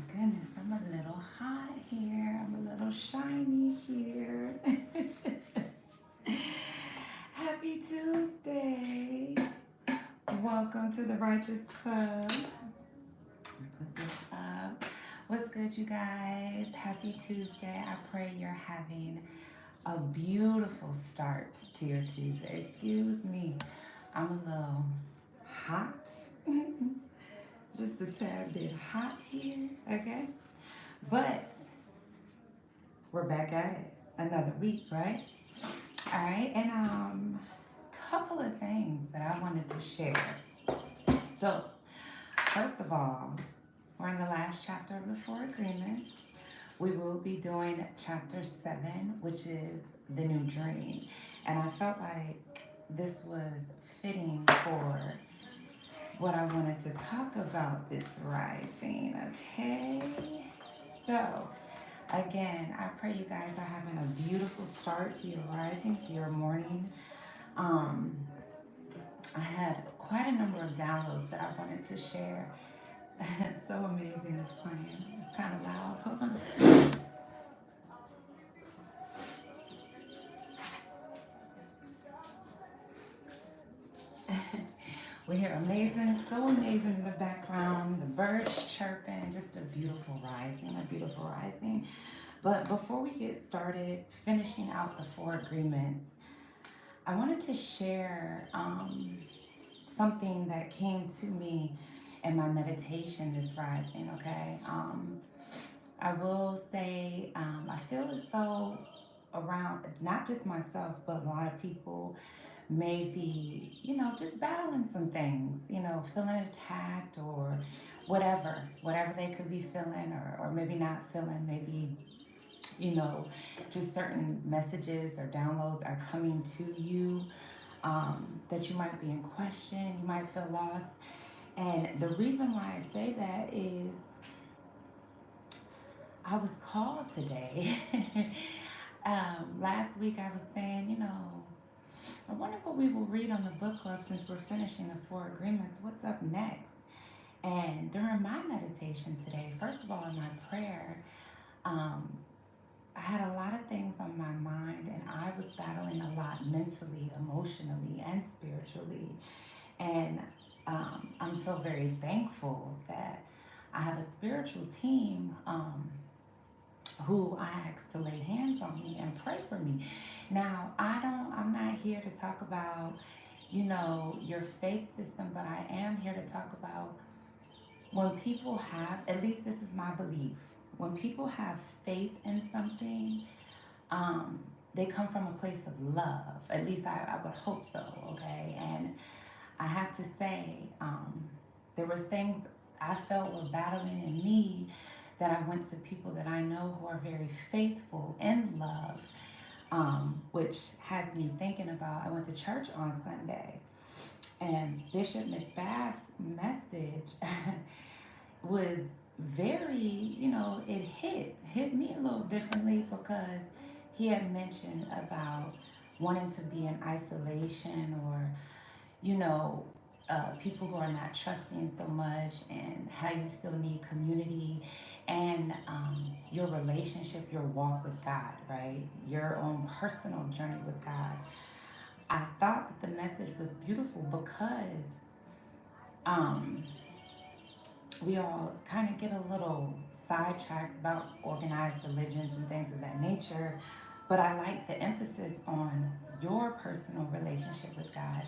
goodness, I'm a little hot here. I'm a little shiny here. Happy Tuesday. Welcome to the Righteous Club. Put this up. What's good, you guys? Happy Tuesday. I pray you're having a beautiful start to your Tuesday. Excuse me. I'm a little hot. Just a tad bit hot here, okay? But we're back at it. Another week, right? All right, and couple of things that I wanted to share. So, first of all, we're in the last chapter of the Four Agreements. We will be doing chapter 7, which is the new dream. And I felt like this was fitting for what I wanted to talk about this rising, okay? So, again, I pray you guys are having a beautiful start to your rising, to your morning. Um, I had quite a number of downloads that I wanted to share. So amazing is playing. It's kind of loud. Hold on. We hear amazing, so amazing in the background, the birds chirping, just a beautiful rising, a beautiful rising. But before we get started finishing out the Four Agreements, I wanted to share something that came to me in my meditation this rising, okay? I will say I feel as though around, not just myself, but a lot of people may be, just battling some things, feeling attacked or whatever they could be feeling or maybe not feeling, maybe just certain messages or downloads are coming to you that you might be in question, you might feel lost. And the reason why I say that is I was called today. Last week I was saying, I wonder what we will read on the book club since we're finishing the Four Agreements. What's up next? And during my meditation today, first of all, in my prayer, I had a lot of things on my mind, and I was battling a lot mentally, emotionally, and spiritually. And I'm so very thankful that I have a spiritual team who I asked to lay hands on me and pray for me. Now, I'm not here to talk about, your faith system, but I am here to talk about when people have, at least this is my belief, when people have faith in something, they come from a place of love. At least I would hope so, okay? And I have to say, there was things I felt were battling in me that I went to people that I know who are very faithful in love, which has me thinking about, I went to church on Sunday, and Bishop McBath's message was very, it hit me a little differently because he had mentioned about wanting to be in isolation or, people who are not trusting so much and how you still need community and your relationship, your walk with God, right? Your own personal journey with God. I thought that the message was beautiful because um, we all kind of get a little sidetracked about organized religions and things of that nature. But I like the emphasis on your personal relationship with God.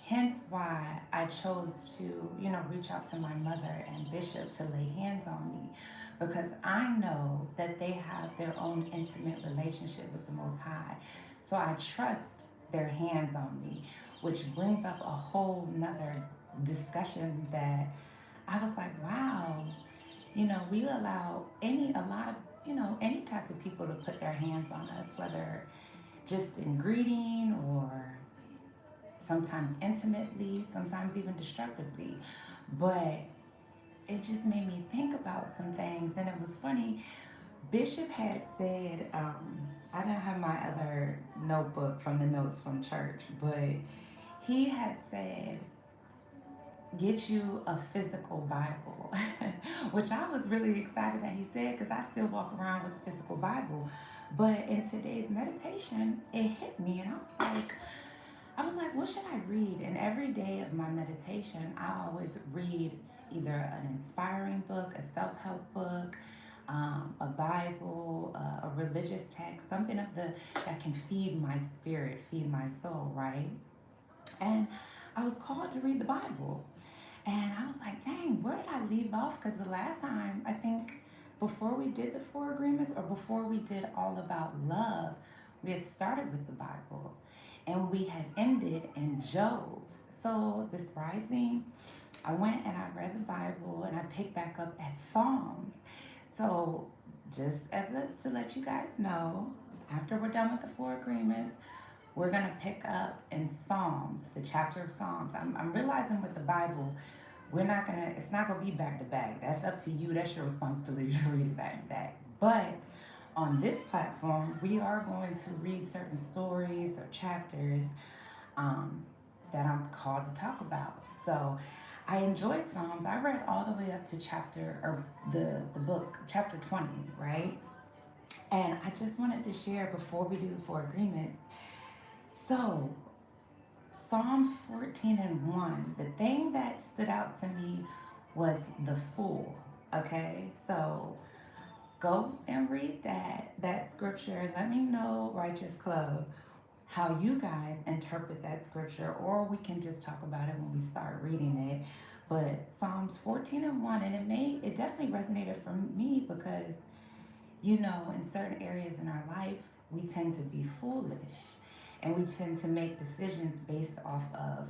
Hence why I chose to, reach out to my mother and Bishop to lay hands on me because I know that they have their own intimate relationship with the Most High. So I trust their hands on me, which brings up a whole nother discussion that I was like, wow, we allow a lot of, any type of people to put their hands on us, whether just in greeting or sometimes intimately, sometimes even destructively. But it just made me think about some things. And it was funny, Bishop had said, I don't have my other notebook from the notes from church, but he had said get you a physical Bible, which I was really excited that he said because I still walk around with a physical Bible. But in today's meditation, it hit me, and I was like, what should I read? And every day of my meditation, I always read either an inspiring book, a self-help book, a Bible, a religious text, something of the that can feed my spirit, feed my soul, right? And I was called to read the Bible. And I was like, dang, where did I leave off? Because the last time, I think before we did the four agreements or before we did all about love, we had started with the Bible and we had ended in Job. So this rising, I went and I read the Bible and I picked back up at Psalms. So just to let you guys know, after we're done with the four agreements, we're going to pick up in Psalms, the chapter of Psalms. I'm realizing with the Bible, it's not gonna be back to back. That's up to you. That's your responsibility to read it back to back. But on this platform, we are going to read certain stories or chapters that I'm called to talk about. So I enjoyed Psalms. I read all the way up to the book, chapter 20, right? And I just wanted to share before we do the four agreements. So Psalms 14 and 1, the thing that stood out to me was the fool. Okay, so go and read that scripture. Let me know, Righteous Club, how you guys interpret that scripture, or we can just talk about it when we start reading it. But Psalms 14 and 1, and it definitely resonated for me because, in certain areas in our life, we tend to be foolish and we tend to make decisions based off of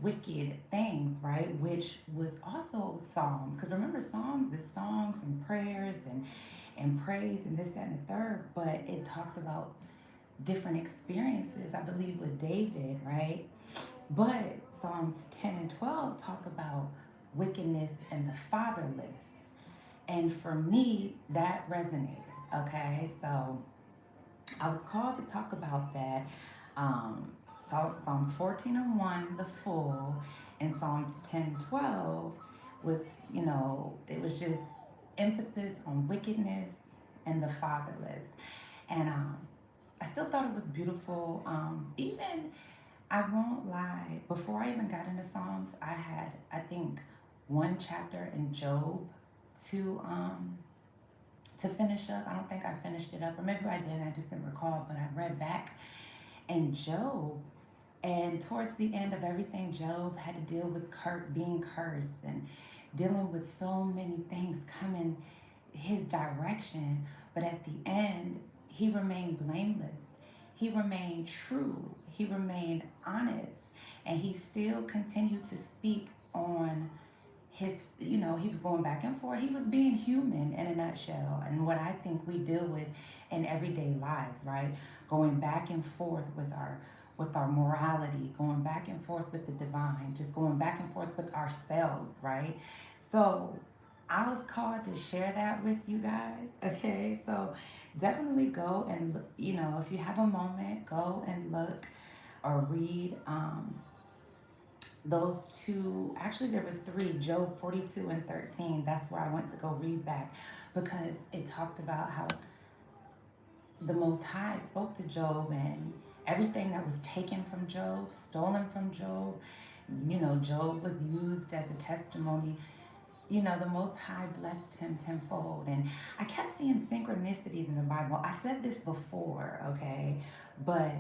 wicked things, right? Which was also Psalms. Because remember, Psalms is songs and prayers and praise and this, that, and the third. But it talks about different experiences, I believe, with David, right? But Psalms 10 and 12 talk about wickedness and the fatherless. And for me, that resonated, okay? So I was called to talk about that. Psalms 14 and 1, the full, and Psalms 10:12 was, it was just emphasis on wickedness and the fatherless. And I still thought it was beautiful. Even, I won't lie, before I even got into Psalms, I had, I think, one chapter in Job to finish up. I don't think I finished it up, or maybe I did, I just didn't recall, but I read back in Job, and towards the end of everything, Job had to deal with being cursed and dealing with so many things coming his direction, but at the end, he remained blameless. He remained true. He remained honest, and he still continued to speak on he was going back and forth. He was being human in a nutshell, and what I think we deal with in everyday lives, right? Going back and forth with our morality, going back and forth with the divine, just going back and forth with ourselves, right? So I was called to share that with you guys. Okay, so definitely go and if you have a moment, go and look or read those two. Actually, there was three, Job 42 and 13. That's where I went to go read back, because it talked about how the Most High spoke to Job, and everything that was taken from Job, stolen from Job, Job was used as a testimony. The Most High blessed him tenfold. And I kept seeing synchronicities in the Bible. I said this before, okay? But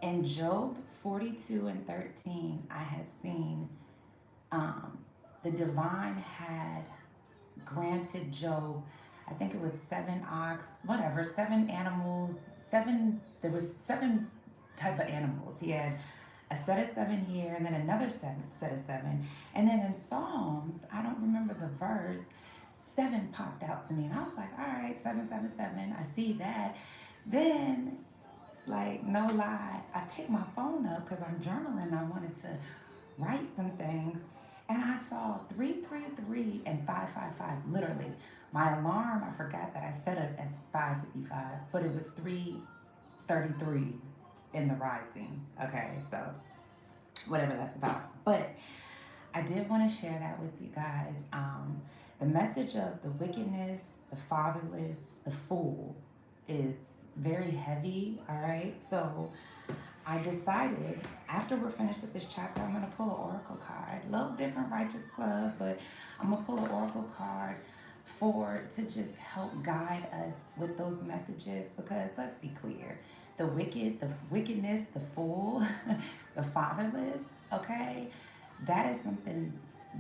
in Job 42 and 13, I had seen the divine had granted Job, I think it was 7 animals, there was 7 type of animals. He had a set of 7 here, and then another set of 7. And then in Psalms, I don't remember the verse, 7 popped out to me. And I was like, all right, 777, I see that. Then, like, no lie, I picked my phone up because I'm journaling. I wanted to write some things. And I saw 333 and 555, literally. My alarm, I forgot that I set it at 5:55, but it was 3:33 in the rising. Okay, so whatever that's about. But I did want to share that with you guys. The message of the wickedness, the fatherless, the fool is very heavy, all right? So I decided after we're finished with this chapter, I'm going to pull an oracle card. A little different, Righteous Club, but I'm going to pull an oracle card to just help guide us with those messages because let's be clear. The wicked, the wickedness, the fool, the fatherless, okay? That is something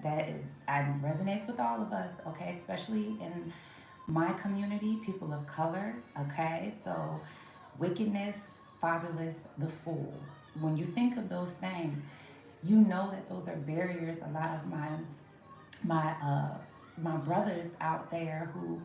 that resonates with all of us, okay? Especially in my community, people of color, okay? So wickedness, fatherless, the fool. When you think of those things, you know that those are barriers a lot of my my brothers out there who,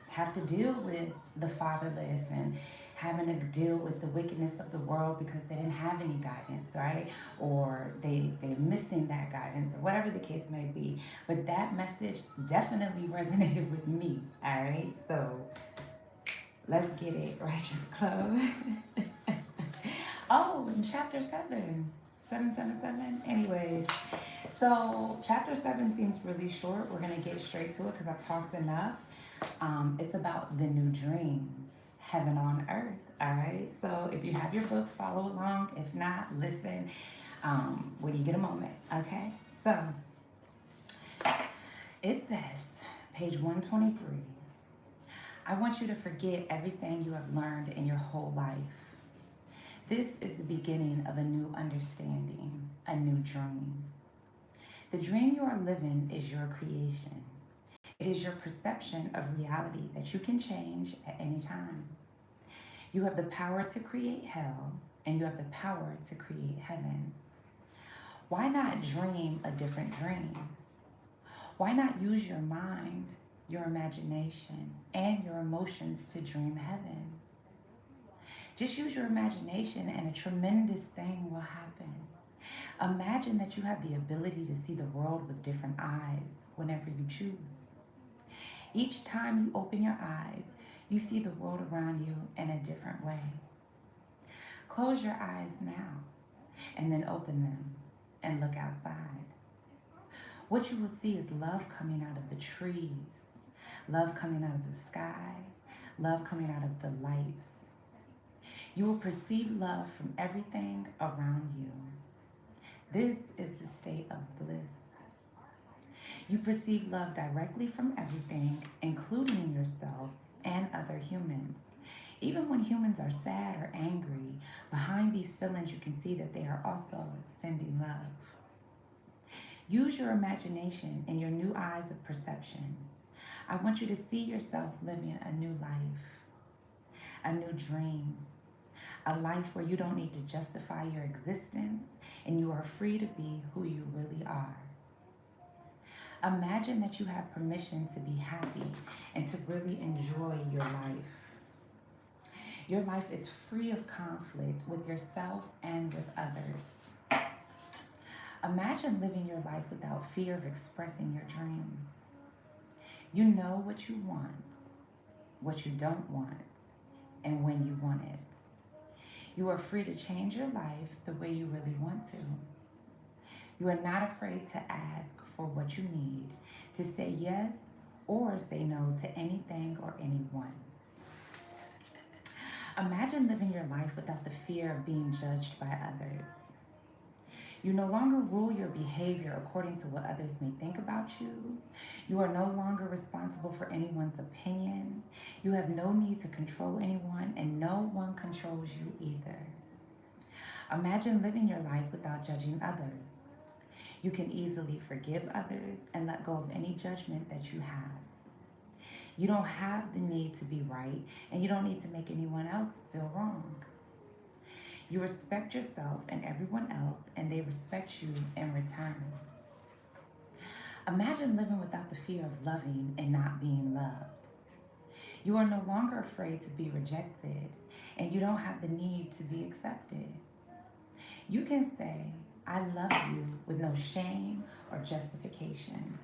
have to deal with the fatherless and having to deal with the wickedness of the world because they didn't have any guidance, right? Or they're missing that guidance or whatever the case may be. But that message definitely resonated with me, all right? So let's get it, Righteous Club. Oh, in chapter 7. 777. Anyways, so chapter 7 seems really short. We're going to get straight to it because I've talked enough. It's about the new dream, heaven on earth. All right. So if you have your books, follow along. If not, listen when you get a moment. Okay. So it says, page 123. I want you to forget everything you have learned in your whole life. This is the beginning of a new understanding, a new dream. The dream you are living is your creation. It is your perception of reality that you can change at any time. You have the power to create hell, and you have the power to create heaven. Why not dream a different dream? Why not use your mind, your imagination, and your emotions to dream heaven? Just use your imagination and a tremendous thing will happen. Imagine that you have the ability to see the world with different eyes whenever you choose. Each time you open your eyes, you see the world around you in a different way. Close your eyes now and then open them and look outside. What you will see is love coming out of the trees, love coming out of the sky, love coming out of the lights. You will perceive love from everything around you. This is the state of bliss. You perceive love directly from everything, including yourself and other humans. Even when humans are sad or angry, behind these feelings you can see that they are also sending love. Use your imagination and your new eyes of perception. I want you to see yourself living a new life, a new dream, a life where you don't need to justify your existence and you are free to be who you really are. Imagine that you have permission to be happy and to really enjoy your life. Your life is free of conflict with yourself and with others. Imagine living your life without fear of expressing your dreams. You know what you want, what you don't want, and when you want it. You are free to change your life the way you really want to. You are not afraid to ask for what you need, to say yes or say no to anything or anyone. Imagine living your life without the fear of being judged by others. You no longer rule your behavior according to what others may think about you. You are no longer responsible for anyone's opinion. You have no need to control anyone, and no one controls you either. Imagine living your life without judging others. You can easily forgive others and let go of any judgment that you have. You don't have the need to be right, and you don't need to make anyone else feel wrong. You respect yourself and everyone else, and they respect you in return. Imagine living without the fear of loving and not being loved. You are no longer afraid to be rejected, and you don't have the need to be accepted. You can say, I love you with no shame or justification.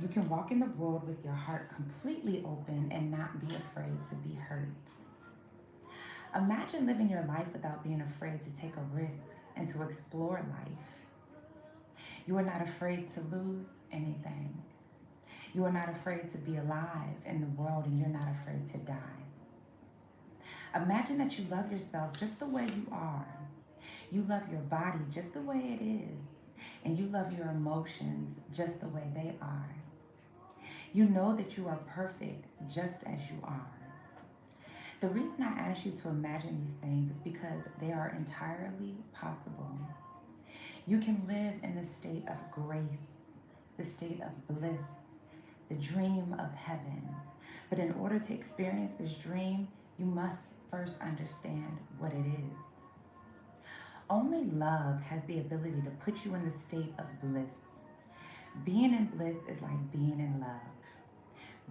You can walk in the world with your heart completely open and not be afraid to be hurt. Imagine living your life without being afraid to take a risk and to explore life. You are not afraid to lose anything. You are not afraid to be alive in the world, and you're not afraid to die. Imagine that you love yourself just the way you are. You love your body just the way it is. And you love your emotions just the way they are. You know that you are perfect just as you are. The reason I ask you to imagine these things is because they are entirely possible. You can live in the state of grace, the state of bliss, the dream of heaven. But in order to experience this dream, you must first understand what it is. Only love has the ability to put you in the state of bliss. Being in bliss is like being in love.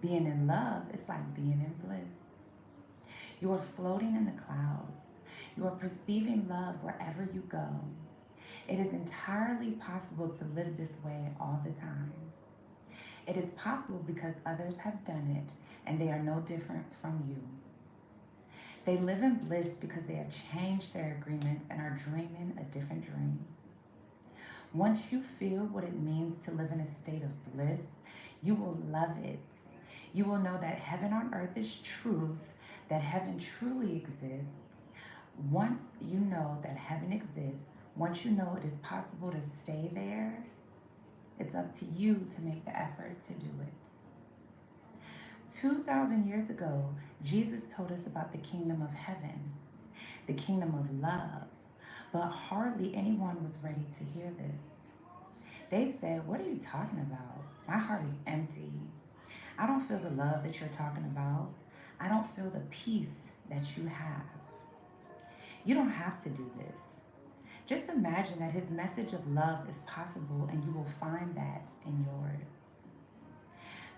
Being in love is like being in bliss. You are floating in the clouds. You are perceiving love wherever you go. It is entirely possible to live this way all the time. It is possible because others have done it, and they are no different from you. They live in bliss because they have changed their agreements and are dreaming a different dream. Once you feel what it means to live in a state of bliss, you will love it. You will know that heaven on earth is truth, that heaven truly exists. Once you know that heaven exists, once you know it is possible to stay there, it's up to you to make the effort to do it. 2,000 years ago, Jesus told us about the kingdom of heaven, the kingdom of love, but hardly anyone was ready to hear this. They said, "What are you talking about? My heart is empty. I don't feel the love that you're talking about. I don't feel the peace that you have." You don't have to do this. Just imagine that his message of love is possible, and you will find that in yours.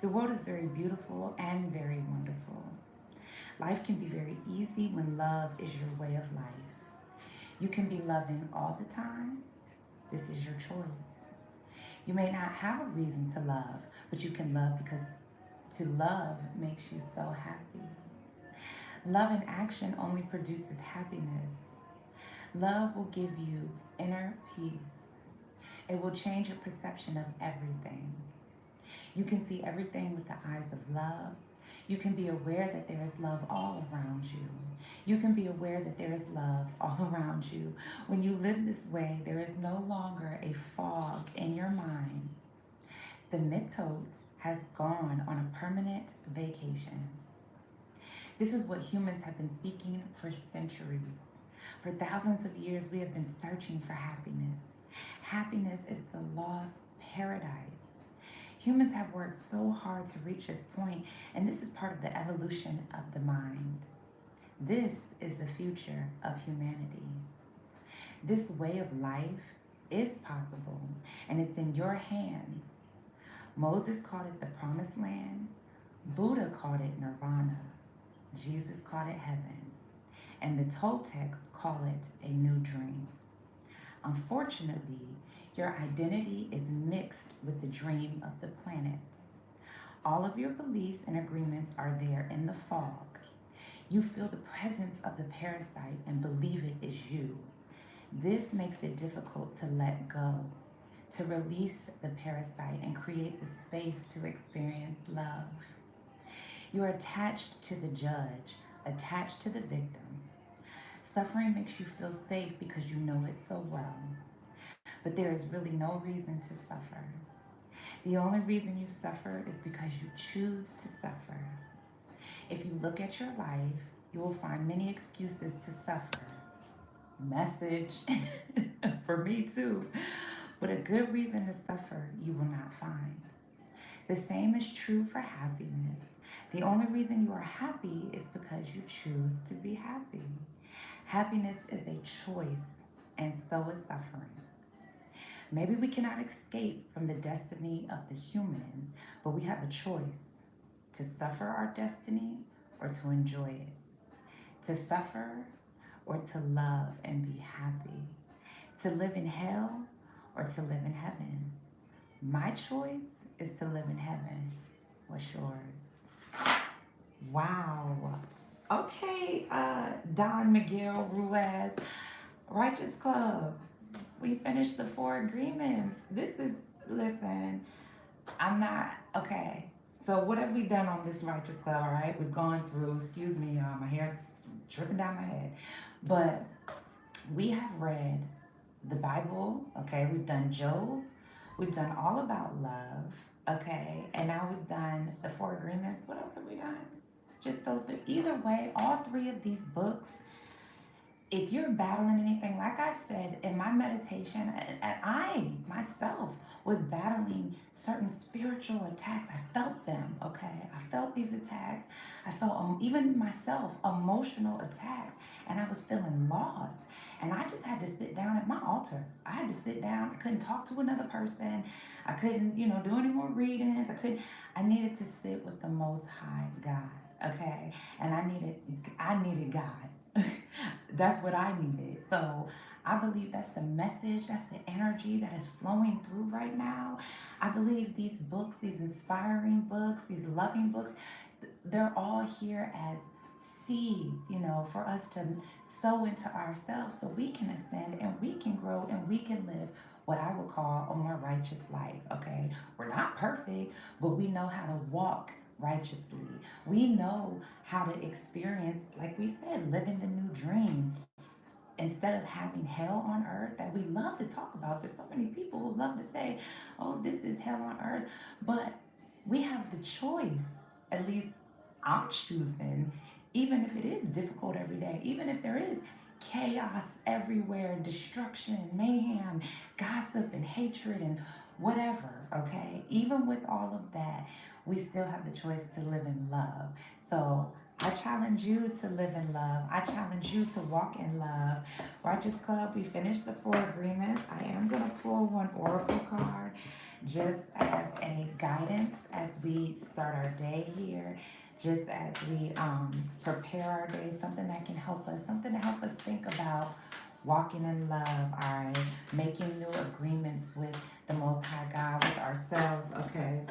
The world is very beautiful and very wonderful. Life can be very easy when love is your way of life. You can be loving all the time. This is your choice. You may not have a reason to love, but you can love because to love makes you so happy. Love in action only produces happiness. Love will give you inner peace. It will change your perception of everything. You can see everything with the eyes of love. You can be aware that there is love all around you. You can be aware that there is love all around you. When you live this way, there is no longer a fog in your mind. The mythos has gone on a permanent vacation. This is what humans have been seeking for centuries. For thousands of years, we have been searching for happiness. Happiness is the lost paradise. Humans have worked so hard to reach this point, and this is part of the evolution of the mind. This is the future of humanity. This way of life is possible, and it's in your hands. Moses called it the promised land. Buddha called it nirvana. Jesus called it heaven. And the Toltecs call it a new dream. Unfortunately, your identity is mixed with the dream of the planet. All of your beliefs and agreements are there in the fog. You feel the presence of the parasite and believe it is you. This makes it difficult to let go, to release the parasite and create the space to experience love. You are attached to the judge, attached to the victim. Suffering makes you feel safe because you know it so well. But there is really no reason to suffer. The only reason you suffer is because you choose to suffer. If you look at your life, you will find many excuses to suffer. Message for me too. But a good reason to suffer you will not find. The same is true for happiness. The only reason you are happy is because you choose to be happy. Happiness is a choice, and so is suffering. Maybe we cannot escape from the destiny of the human, but we have a choice to suffer our destiny or to enjoy it, to suffer or to love and be happy, to live in hell or to live in heaven. My choice is to live in heaven. What's yours? Wow. Okay, Don Miguel Ruiz, Righteous Club. We finished the four agreements. This is, listen, I'm not, okay. So what have we done on this Righteous Club, all right? We've gone through, excuse me, y'all, my hair's dripping down my head. But we have read the Bible, okay? We've done Job. We've done all about love, okay? And now we've done the four agreements. What else have we done? Just those three. Either way, all three of these books, if you're battling anything, like I said in my meditation, and I myself was battling certain spiritual attacks. I felt them, okay? I felt these attacks. I felt even myself emotional attacks, and I was feeling lost. And I just had to sit down at my altar. I had to sit down. I couldn't talk to another person. I couldn't, do any more readings. I needed to sit with the Most High God, okay? And I needed God. That's what I needed. So I believe that's the message, that's the energy that is flowing through right now. I believe these books, these inspiring books, these loving books, they're all here as seeds, for us to sow into ourselves so we can ascend and we can grow and we can live what I would call a more righteous life, okay? We're not perfect, but we know how to walk righteously. We know how to experience, like we said, living the new dream instead of having hell on earth that we love to talk about. There's so many people who love to say, oh, this is hell on earth. But we have the choice, at least I'm choosing, even if it is difficult every day, even if there is chaos everywhere, destruction, mayhem, gossip, and hatred, and whatever, okay? Even with all of that, we still have the choice to live in love. So I challenge you to live in love. I challenge you to walk in love. Righteous Club, we finished the four agreements. I am going to pull one oracle card just as a guidance as we start our day here, just as we prepare our day, something that can help us, something to help us think about walking in love, all right? Making new agreements with the Most High God, with ourselves, okay?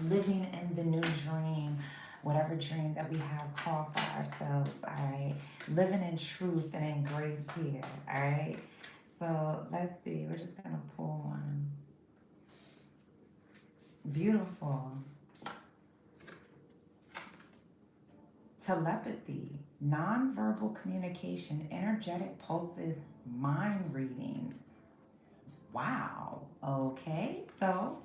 Living in the new dream, whatever dream that we have called for ourselves, all right? Living in truth and in grace here, all right? So let's see, we're just gonna pull one. Beautiful. Telepathy, nonverbal communication, energetic pulses, mind reading. Wow, okay, so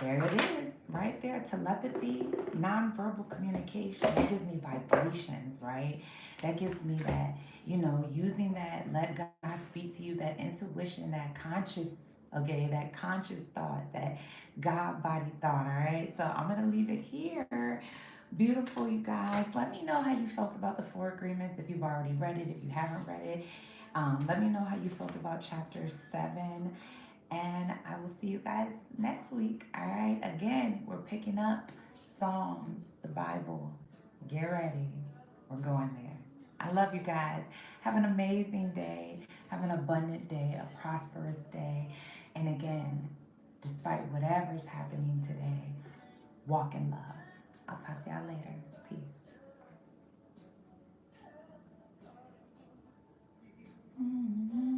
there it is, right there. Telepathy, nonverbal communication. That gives me vibrations, right? That gives me that, using that, let God speak to you, that intuition, that conscious, okay, that conscious thought, that God body thought, all right? So I'm going to leave it here. Beautiful, you guys. Let me know how you felt about the four agreements. If you've already read it, if you haven't read it, let me know how you felt about chapter 7. And I will see you guys next week. All right. Again, we're picking up Psalms, the Bible. Get ready. We're going there. I love you guys. Have an amazing day. Have an abundant day, a prosperous day. And again, despite whatever's happening today, walk in love. I'll talk to y'all later. Peace. Mm-hmm.